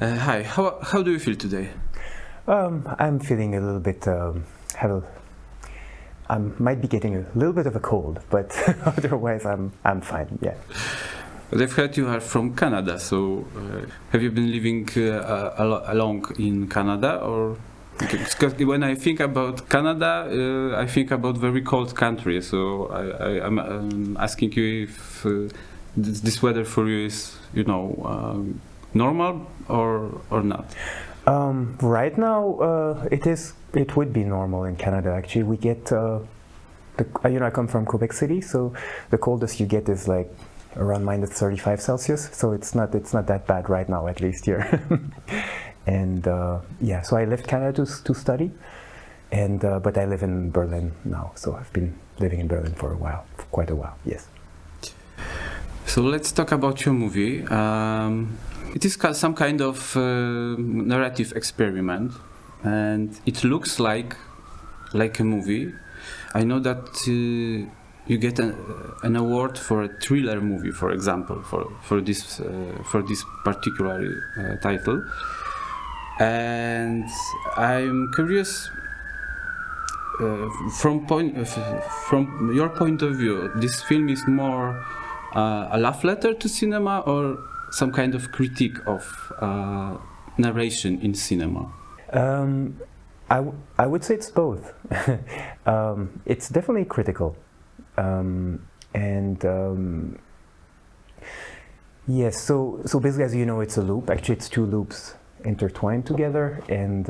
Hi, how do you feel today? I'm feeling a little bit, I might be getting a little bit of a cold, but otherwise I'm fine, yeah. But I've heard you are from Canada, so have you been living long in Canada? Or because when I think about Canada, I think about very cold country, so I'm asking you if this weather for you is, normal or not? Right now, it would be normal in Canada. Actually, we get, I come from Quebec City, so the coldest you get is like around minus 35 Celsius. So it's not that bad right now, at least here. And yeah, so I left Canada to study, and but I live in Berlin now. So I've been living in Berlin for quite a while. Yes. So let's talk about your movie. It is some kind of narrative experiment, and it looks like a movie. I know that you get an award for a thriller movie, for example, for this particular title. And I'm curious, from your point of view, this film is more a love letter to cinema or some kind of critique of narration in cinema? I would say it's both. It's definitely critical, yes. So basically, as you know, it's a loop. Actually, it's two loops intertwined together, and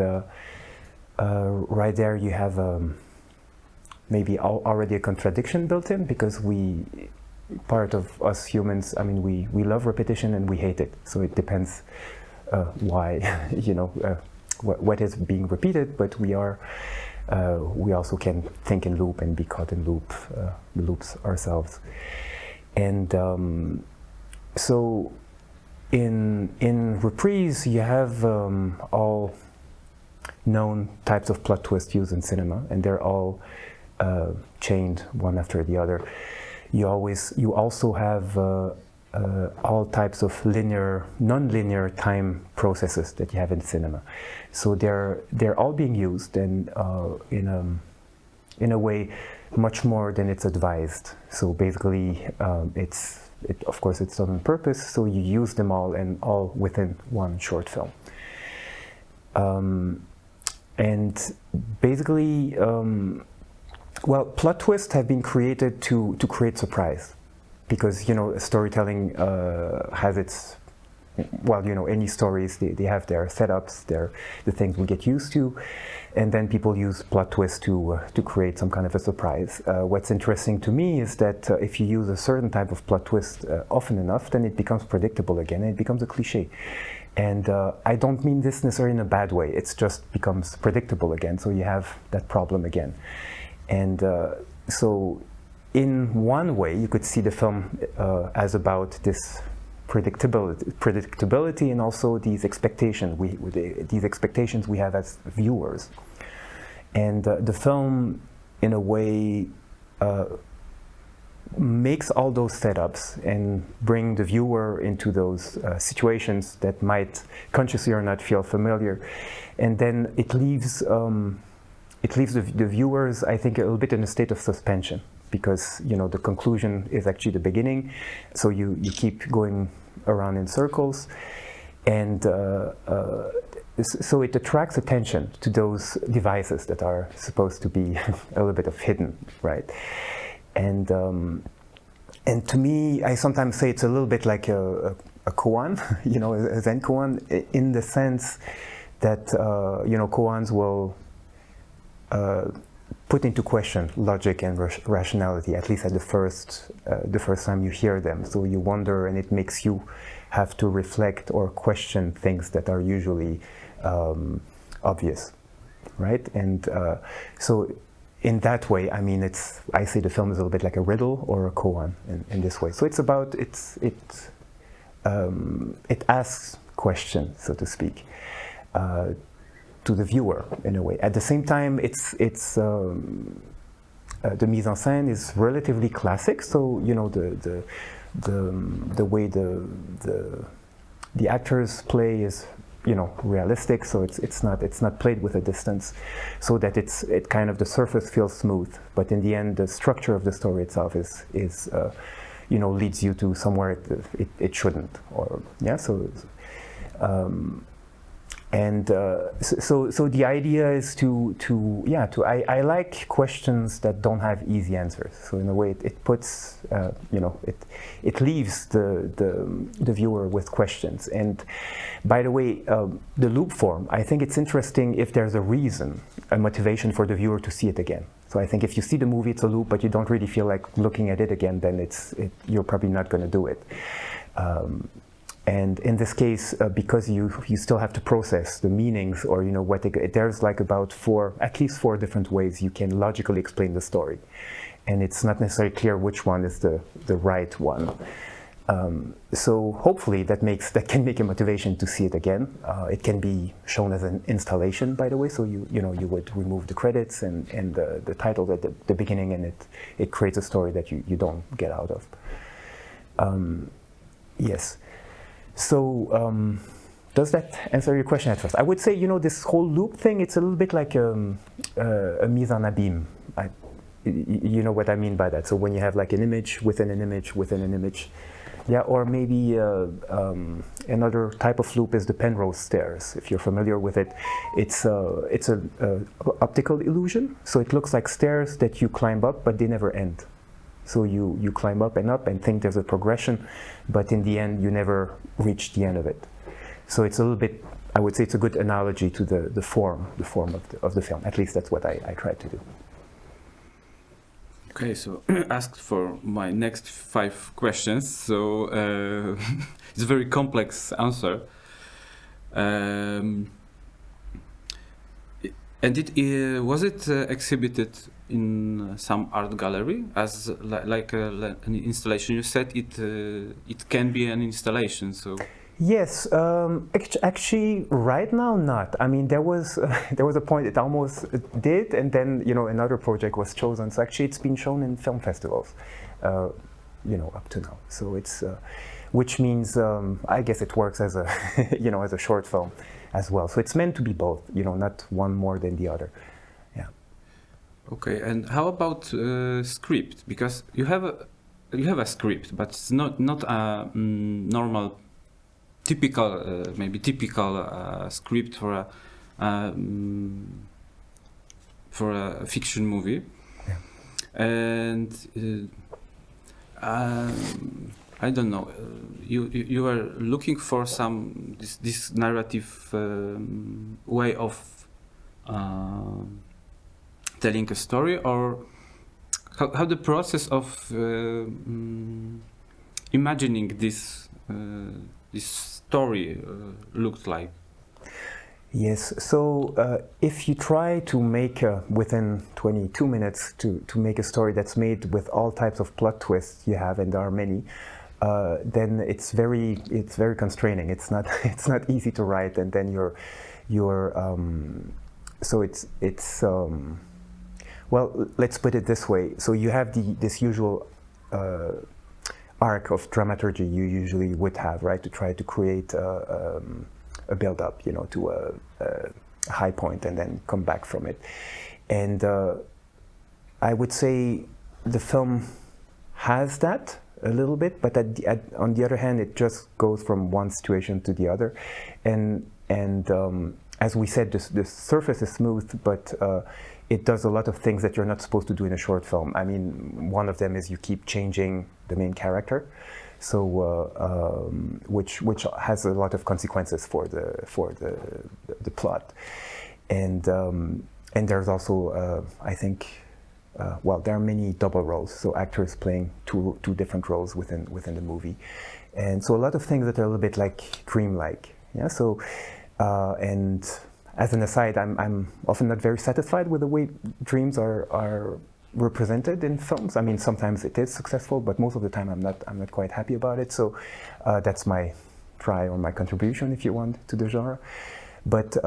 right there you have maybe already a contradiction built in, because part of us humans, I mean, we love repetition and we hate it. So it depends why, what is being repeated. But we also can think in loop and be caught in loops ourselves. And so in Reprise, you have all known types of plot twists used in cinema, and they're all chained one after the other. You also have all types of non-linear time processes that you have in cinema. So they're all being used, and in a way much more than it's advised. So basically, of course it's done on purpose. So you use them all within one short film. And basically. Well, plot twists have been created to create surprise, because storytelling has its, any stories, they have their setups, the things we get used to, and then people use plot twists to create some kind of a surprise. What's interesting to me is that if you use a certain type of plot twist often enough, then it becomes predictable again, and it becomes a cliche. And I don't mean this necessarily in a bad way. It just becomes predictable again. So you have that problem again. And so in one way, you could see the film as about this predictability and also these expectations we have as viewers. And the film, in a way, makes all those setups and bring the viewer into those situations that might, consciously or not, feel familiar. And then it leaves the viewers, I think, a little bit in a state of suspension, because the conclusion is actually the beginning. So you keep going around in circles, and so it attracts attention to those devices that are supposed to be a little bit of hidden, right? And to me, I sometimes say it's a little bit like a koan, a Zen koan, in the sense that koans will put into question logic and rationality, at least at the first time you hear them. So you wonder, and it makes you have to reflect or question things that are usually obvious, right? And so in that way, I mean, I say the film is a little bit like a riddle or a koan in this way. So it's about it asks questions, so to speak, to the viewer in a way. At the same time, the mise en scène is relatively classic. So the way the actors play is realistic, so it's not played with a distance, so that it kind of the surface feels smooth, but in the end the structure of the story itself is leads you to somewhere it shouldn't, or so. So the idea is I like questions that don't have easy answers. So in a way, it puts it leaves the viewer with questions. And by the way, the loop form, I think it's interesting if there's a reason, a motivation for the viewer to see it again. So I think if you see the movie, it's a loop, but you don't really feel like looking at it again, then you're probably not going to do it. And in this case, because you still have to process the meanings, or there's like about at least four different ways you can logically explain the story, and it's not necessarily clear which one is the right one. So hopefully that can make a motivation to see it again. It can be shown as an installation, by the way. So you would remove the credits and the title at the beginning, and it creates a story that you don't get out of. Yes. So does that answer your question at first? I would say, this whole loop thing, it's a little bit like a mise en abîme. You know what I mean by that. So when you have like an image within an image within an image. Yeah, or maybe another type of loop is the Penrose stairs. If you're familiar with it, it's a optical illusion. So it looks like stairs that you climb up, but they never end. So you climb up and think there's a progression, but in the end you never reach the end of it. So it's a little bit, I would say it's a good analogy to the form of the film. At least that's what I tried to do. Okay, so asked for my next 5 questions. So it's a very complex answer. And was it exhibited in some art gallery as like an installation? You said it can be an installation. So yes, actually, right now not. I mean, there was a point it almost did, and then another project was chosen. So actually, it's been shown in film festivals, up to now. So it's, which means I guess it works as a as a short film as well. So it's meant to be both, not one more than the other. Yeah. Okay, and how about script? Because you have a script, but it's not a normal, typical script for a fiction movie. Yeah. And I don't know. You are looking for this narrative way of telling a story, or how the process of imagining this story looked like. Yes. So if you try to make within 22 minutes to make a story that's made with all types of plot twists you have, and there are many. Then it's very constraining. It's not easy to write, and then so it's well, let's put it this way. So you have this usual arc of dramaturgy you usually would have, right, to try to create a build-up, to a high point, and then come back from it. And I would say the film has that a little bit, but on the other hand, it just goes from one situation to the other, and as we said, the surface is smooth, but it does a lot of things that you're not supposed to do in a short film. I mean, one of them is you keep changing the main character, so which has a lot of consequences for the plot, and there's also I think. Well, there are many double roles, so actors playing two different roles within the movie, and so a lot of things that are a little bit like dreamlike. Yeah. So, and as an aside, I'm often not very satisfied with the way dreams are represented in films. I mean, sometimes it is successful, but most of the time I'm not quite happy about it. So that's my try or my contribution, if you want, to the genre. But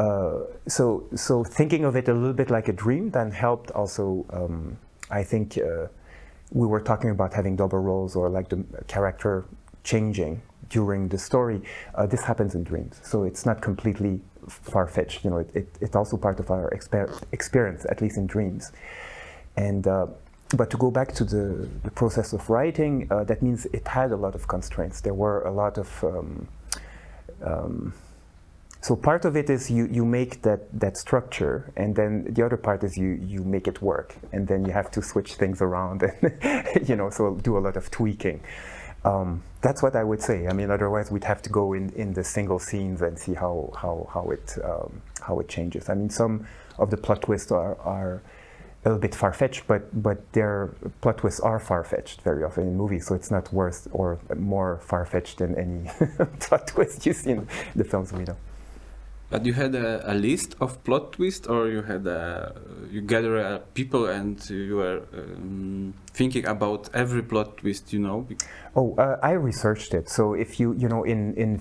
so thinking of it a little bit like a dream then helped also. I think we were talking about having double roles, or like the character changing during the story, this happens in dreams. So it's not completely far-fetched. You know, it's also part of our experience, at least in dreams. And but to go back to the process of writing, that means it had a lot of constraints. There were a lot of so part of it is you make that structure, and then the other part is you make it work, and then you have to switch things around, and you know, so do a lot of tweaking. That's what I would say. I mean, otherwise we'd have to go in the single scenes and see how it changes. I mean, some of the plot twists are a little bit far-fetched, but their plot twists are far-fetched very often in movies, so it's not worse or more far-fetched than any plot twist you see in the films we know. But you had a list of plot twists, or you had you gather people and you were thinking about every plot twist, you know? Oh, I researched it. So if you know in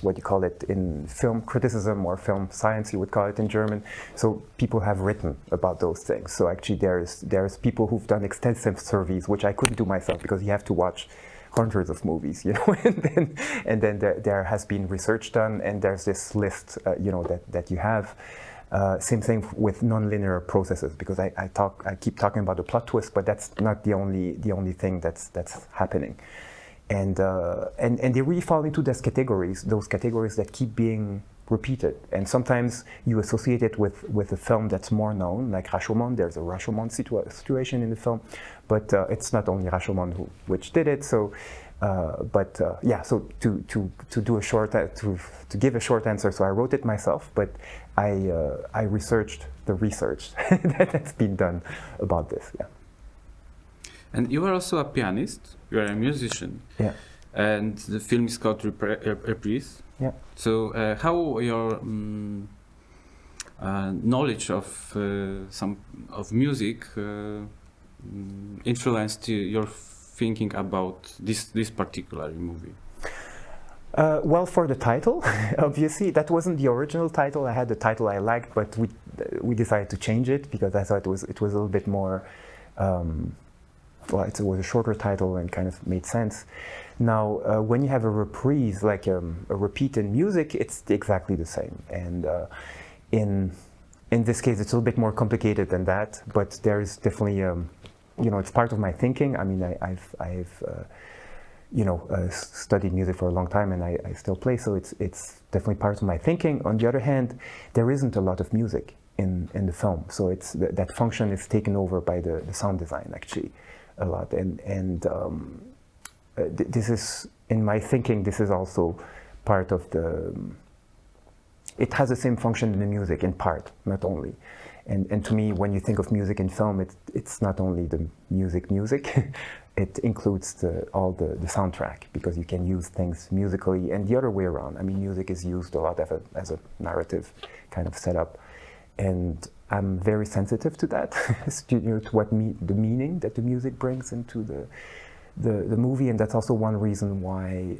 what you call it, in film criticism or film science, you would call it in German. So people have written about those things. So actually there's people who've done extensive surveys, which I couldn't do myself because you have to watch hundreds of movies, you know, and then there has been research done, and there's this list, you know, that you have. Same thing with nonlinear processes, because I keep talking about the plot twist, but that's not the only thing that's happening. And they really fall into those categories that keep being repeated. And sometimes you associate it with a film that's more known, like Rashomon. There's a Rashomon situation in the film, but it's not only Rashomon which did it. So, yeah. So to do a short to give a short answer, so I wrote it myself, but I researched the research that's been done about this. Yeah. And you are also a pianist. You are a musician. Yeah. And the film is called Reprise. Yeah. So how your knowledge of some of music influenced your thinking about this particular movie? Well, for the title, obviously, that wasn't the original title. I had the title I liked, but we decided to change it because I thought it was a little bit more. Well, it was a shorter title and kind of made sense. Now, when you have a reprise, like a repeat in music, it's exactly the same. And in this case, it's a little bit more complicated than that. But there's definitely, you know, it's part of my thinking. I mean, I've you know, studied music for a long time, and I still play. So it's definitely part of my thinking. On the other hand, there isn't a lot of music in the film, so it's that function is taken over by the sound design actually. A lot, and this is, in my thinking, this is also part of the. It has the same function in the music, in part, not only. And to me, when you think of music in film, it's not only the music. It includes all the soundtrack, because you can use things musically, and the other way around. I mean, music is used a lot as a narrative kind of setup, and I'm very sensitive to that, you know, to what the meaning that the music brings into the movie, and that's also one reason why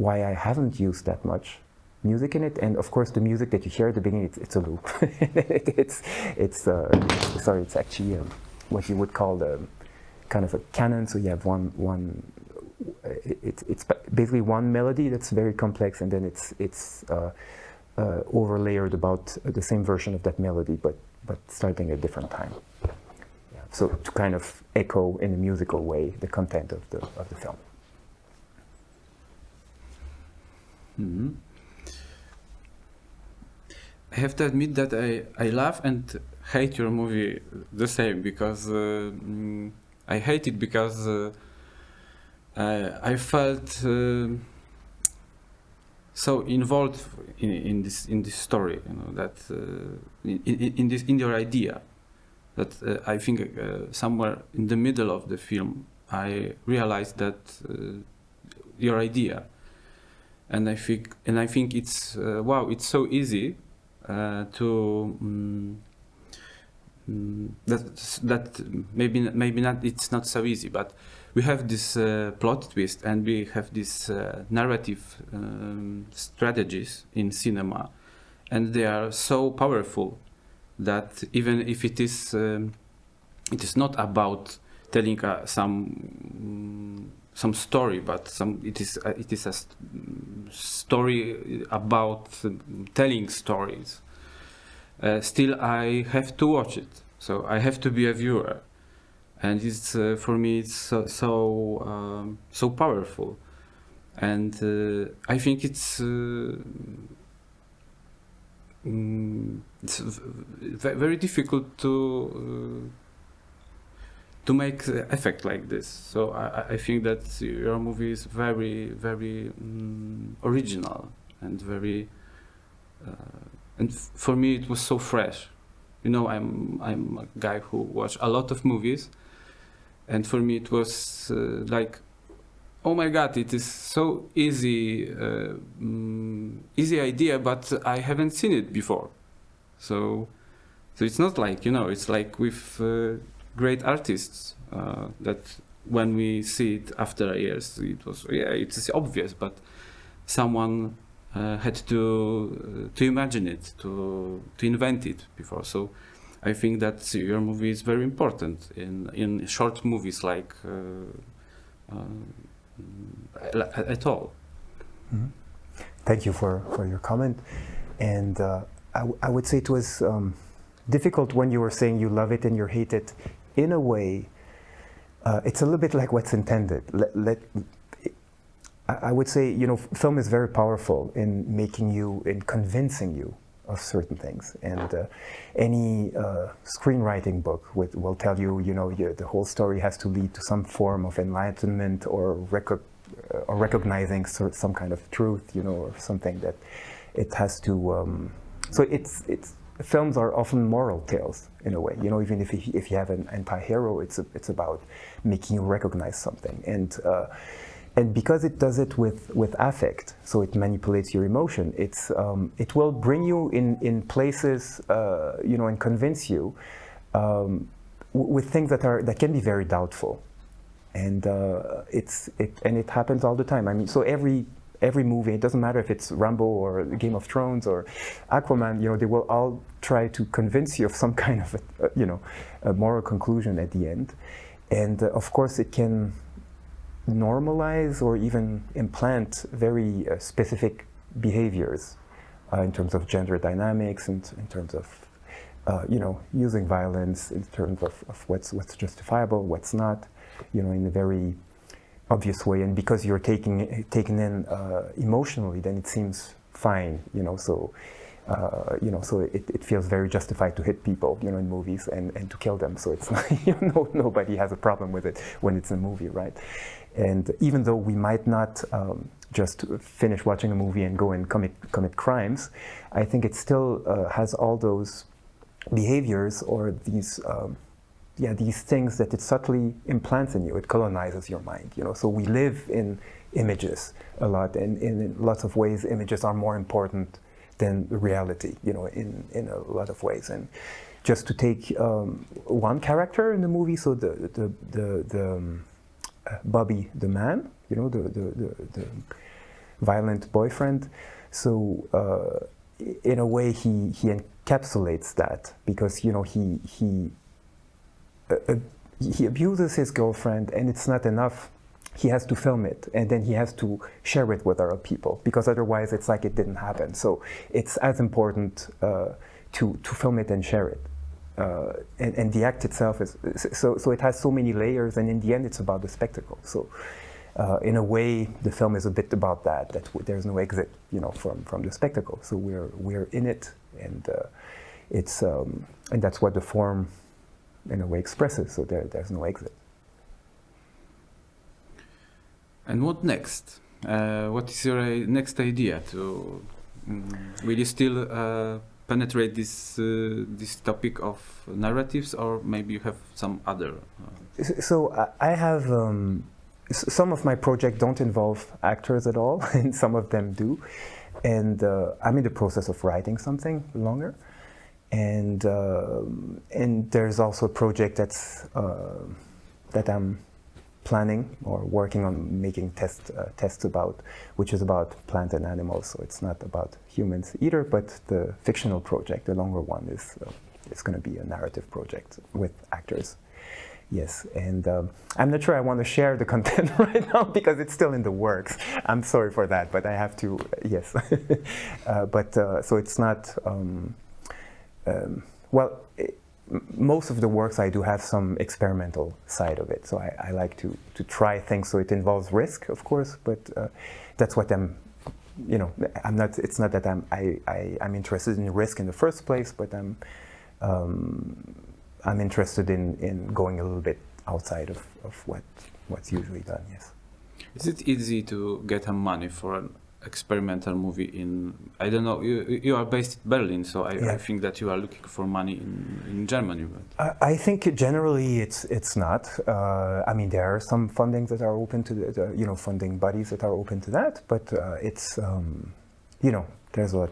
I haven't used that much music in it. And of course, the music that you hear at the beginning, it's a loop. it's actually what you would call the kind of a canon. So you have one. It's basically one melody that's very complex, and then it's overlayered about the same version of that melody, but starting at a different time. Yeah. So to kind of echo in a musical way the content of the film. Mm-hmm. I have to admit that I love and hate your movie the same, because I hate it because I felt so involved in this story, you know, that in your idea, that I think somewhere in the middle of the film I realized that your idea, and I think it's wow, it's so easy to that maybe not, it's not so easy, but we have this plot twist, and we have this narrative strategies in cinema, and they are so powerful that even if it is not about telling some some story, but it is a story about telling stories. Still, I have to watch it, so I have to be a viewer, and it's for me it's so powerful, and I think it's very difficult to make effect like this. So I think that your movie is very, very original and very. And for me, it was so fresh. You know, I'm a guy who watched a lot of movies, and for me it was like, oh my God, it is so easy, easy idea, but I haven't seen it before. So it's not like, you know, it's like with great artists that when we see it after years, it was, yeah, it's obvious, but someone had to imagine it, to invent it before. So I think that your movie is very important in short movies like at all. Mm-hmm. Thank you for your comment. And I would say it was difficult when you were saying you love it and you hate it. In a way, it's a little bit like what's intended. I would say, you know, film is very powerful in making you, in convincing you of certain things. And any screenwriting book will tell you, you know, the whole story has to lead to some form of enlightenment or recognizing some kind of truth, you know, or something that it has to. So films are often moral tales in a way. You know, even if you have an anti-hero, it's about making you recognize something. And because it does it with affect, so it manipulates your emotion, it will bring you in places, you know, and convince you with things that can be very doubtful, and it happens all the time. I mean, so every movie, it doesn't matter if it's Rambo or Game of Thrones or Aquaman, you know, they will all try to convince you of some kind of a moral conclusion at the end, and of course it can normalize or even implant very specific behaviors in terms of gender dynamics and in terms of you know, using violence, in terms of what's justifiable, what's not, you know, in a very obvious way. And because you're taken in emotionally, then it seems fine, you know. So you know, so it feels very justified to hit people, you know, in movies and to kill them. So it's not, you know, nobody has a problem with it when it's a movie, right? And even though we might not just finish watching a movie and go and commit crimes, I think it still has all those behaviors or these things that it subtly implants in you. It colonizes your mind, you know. So we live in images a lot, and in lots of ways, images are more important than reality, you know, in a lot of ways. And just to take one character in the movie, so the Bobby the man, you know, the violent boyfriend. So in a way, he encapsulates that, because, you know, he abuses his girlfriend, and it's not enough. He has to film it, and then he has to share it with other people, because otherwise it's like it didn't happen. So it's as important to film it and share it. And the act itself is so it has so many layers, and in the end it's about the spectacle. So in a way, the film is a bit about that there's no exit, you know, from the spectacle. So we're in it, and it's and that's what the form in a way expresses. So there's no exit. And what next? What is your next idea? Will you still penetrate this topic of narratives, or maybe you have some other? So I have some of my projects don't involve actors at all, and some of them do. And I'm in the process of writing something longer, and there's also a project that I'm planning or working on making tests about, which is about plant and animals. So it's not about humans either, but the fictional project, the longer one, is going to be a narrative project with actors. Yes, and I'm not sure I want to share the content right now because it's still in the works. I'm sorry for that, but I have to, yes. So it's not, well, most of the works I do have some experimental side of it. So I like to try things, so it involves risk, of course, but that's what I'm, you know, I'm not, it's not that I'm interested in risk in the first place, but I'm interested in going a little bit outside of what's usually done, yes. Is it easy to get money for an experimental movie in, I don't know, you are based in Berlin, so I think that you are looking for money in Germany. But I think generally it's not. I mean, there are some fundings that are open to the you know, funding bodies that are open to that, but it's, you know, there's a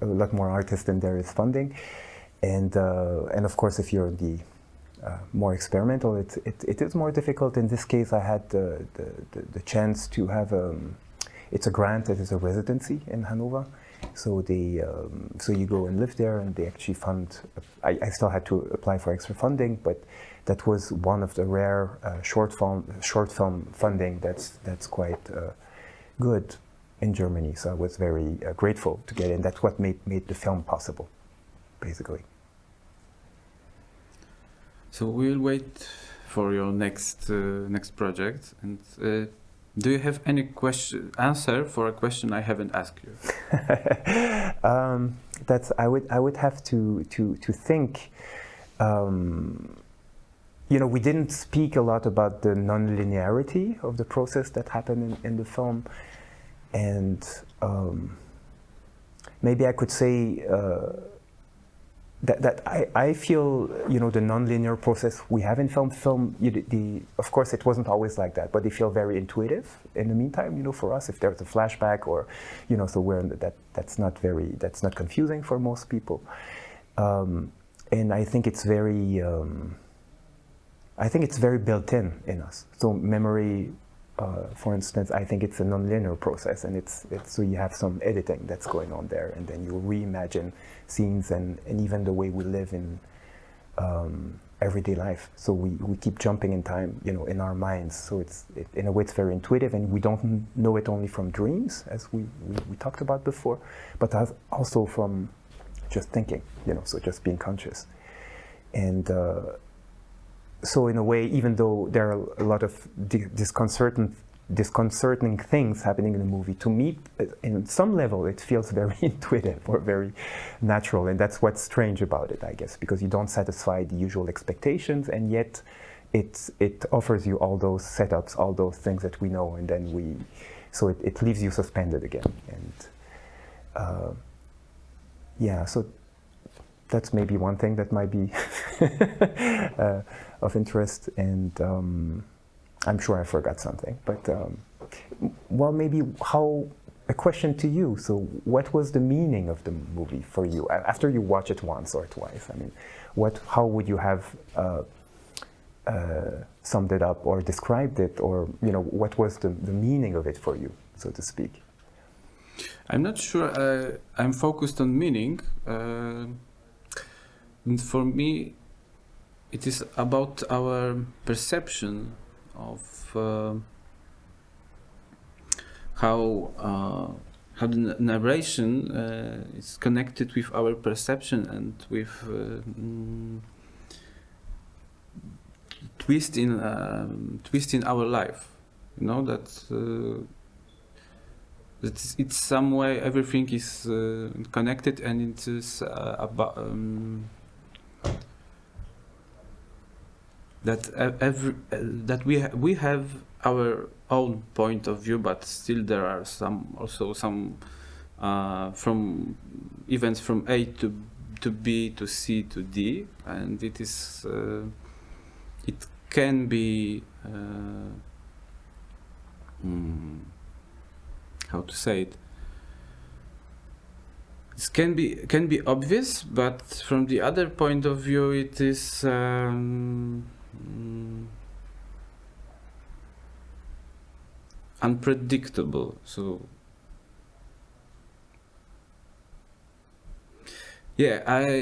lot more artists than there is funding. And of course, if you're the more experimental, it is more difficult. In this case, I had the chance to have it's a grant that is a residency in Hanover. So so you go and live there, and they actually fund. I still had to apply for extra funding, but that was one of the rare short film funding that's quite good in Germany. So I was very grateful to get in. That's what made the film possible, basically. So we'll wait for your next project. And do you have any answer for a question I haven't asked you? I would have to think. You know, we didn't speak a lot about the non-linearity of the process that happened in the film, and maybe I could say. That I feel, you know, the non-linear process we have in film, of course it wasn't always like that, but they feel very intuitive in the meantime, you know, for us, if there's a flashback or, you know, so that's not confusing for most people. And I think it's very built in us. So memory, for instance, I think it's a non-linear process, and it's so you have some editing that's going on there, and then you reimagine scenes and even the way we live in everyday life. So we keep jumping in time, you know, in our minds. So in a way it's very intuitive, and we don't know it only from dreams, as we talked about before, but also from just thinking, you know, so just being conscious. And so in a way, even though there are a lot of disconcerting things happening in the movie, to me, in some level, it feels very intuitive or very natural, and that's what's strange about it, I guess, because you don't satisfy the usual expectations, and yet it offers you all those setups, all those things that we know, and then so it leaves you suspended again, and yeah, so that's maybe one thing that might be of interest, and I'm sure I forgot something, but well, maybe a question to you. So what was the meaning of the movie for you after you watch it once or twice? I mean, how would you have summed it up or described it, or, you know, what was the meaning of it for you, so to speak? I'm not sure I'm focused on meaning. And for me, it is about our perception of how the narration is connected with our perception and with twist in our life. You know, that it's some way everything is connected, and it is about that we have our own point of view, but still there are some from events from A to B to C to D, and it is it can be how to say it. This can be obvious, but from the other point of view, it is unpredictable. So yeah,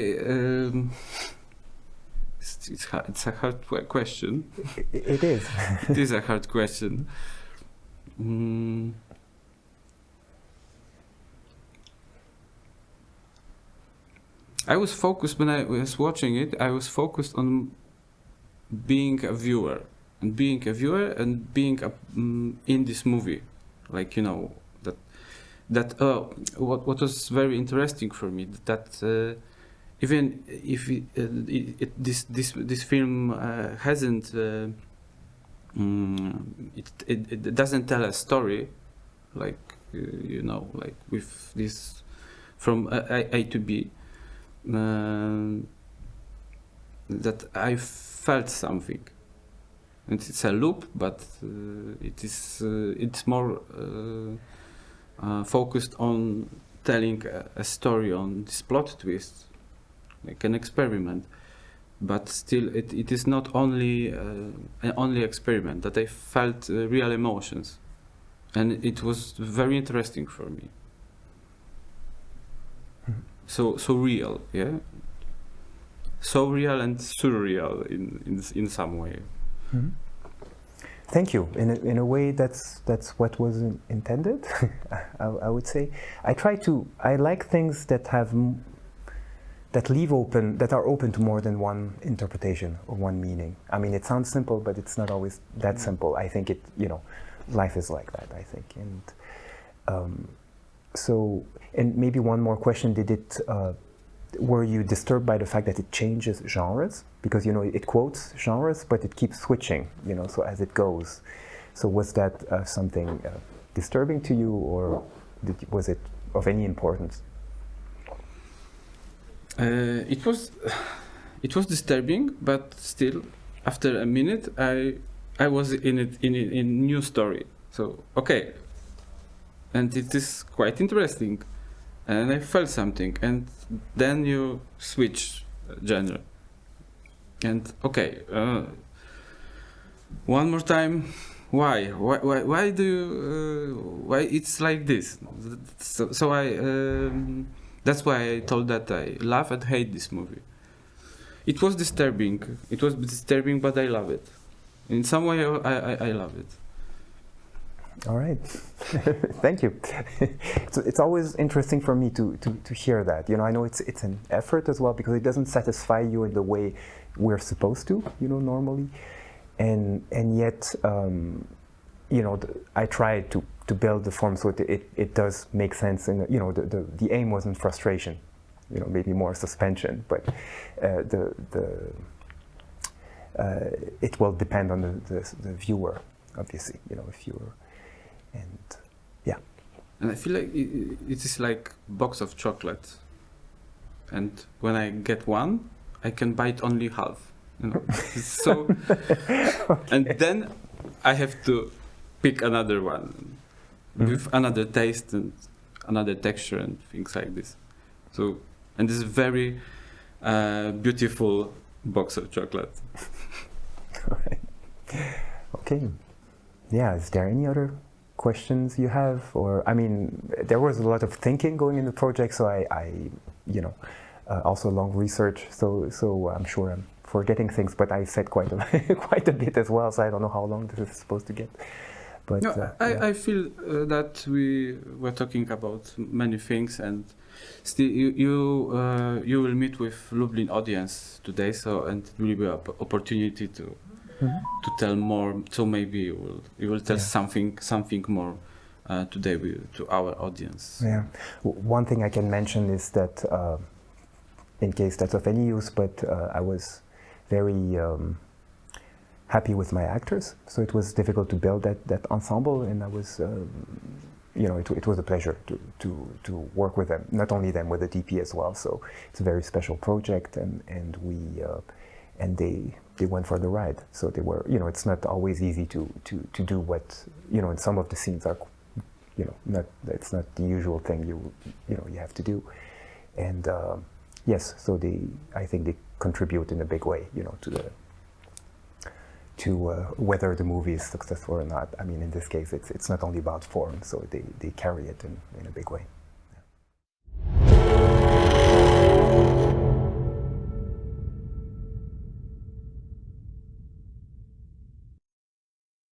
it's a hard question. It is. It is a hard question. I was focused when I was watching it. I was focused on being a viewer and being in this movie, like that what was very interesting for me, that even if this film hasn't it doesn't tell a story, like like with this from A to B, that I felt something. And it's a loop, but it's more focused on telling a story, on this plot twist, like an experiment. But still, it is not only an only experiment. That I felt real emotions, and it was very interesting for me. So real, yeah. So real and surreal in some way. Mm-hmm. Thank you. In a way, that's what was intended. I would say. I like things that have that leave open, that are open to more than one interpretation or one meaning. I mean, it sounds simple, but it's not always that simple. I think life is like that. I think, and and maybe one more question: were you disturbed by the fact that it changes genres? Because it quotes genres, but it keeps switching. So as it goes. So was that something disturbing to you, or was it of any importance? It was disturbing, but still, after a minute, I was in new story. So okay, and it is quite interesting. And I felt something, and then you switch genre. And okay, one more time. Why do you? Why it's like this? So I. That's why I told that I love and hate this movie. It was disturbing. It was disturbing, but I love it. In some way, I love it. All right, thank you. It's always interesting for me to hear that. I know it's an effort as well, because it doesn't satisfy you in the way we're supposed to, normally, and yet, I try to build the form so it does make sense. And the aim wasn't frustration, maybe more suspension, but it will depend on the viewer, obviously. If you're and yeah. And I feel like it is like box of chocolates, and when I get one, I can bite only half. So, okay. And then I have to pick another one with another taste and another texture and things like this. So, and this is very beautiful box of chocolate. All right. Okay. Yeah. Is there any other questions you have? Or there was a lot of thinking going in the project, so I also long research, so I'm sure I'm forgetting things, but I said quite a bit as well, so I don't know how long this is supposed to get. But no, I feel that we were talking about many things, and still you will meet with Lublin audience today, and it will be an opportunity to tell more. So maybe you will tell something more today to our audience. Yeah. One thing I can mention is that, in case that's of any use, but I was very happy with my actors, so it was difficult to build that ensemble, and I was, it was a pleasure to work with them, not only them, with the DP as well. So it's a very special project, and we and they went for the ride. So they were, it's not always easy to do what, in some of the scenes are, it's not the usual thing you have to do, and yes, so I think they contribute in a big way, to whether the movie is successful or not. In this case, it's not only about form, so they carry it in a big way.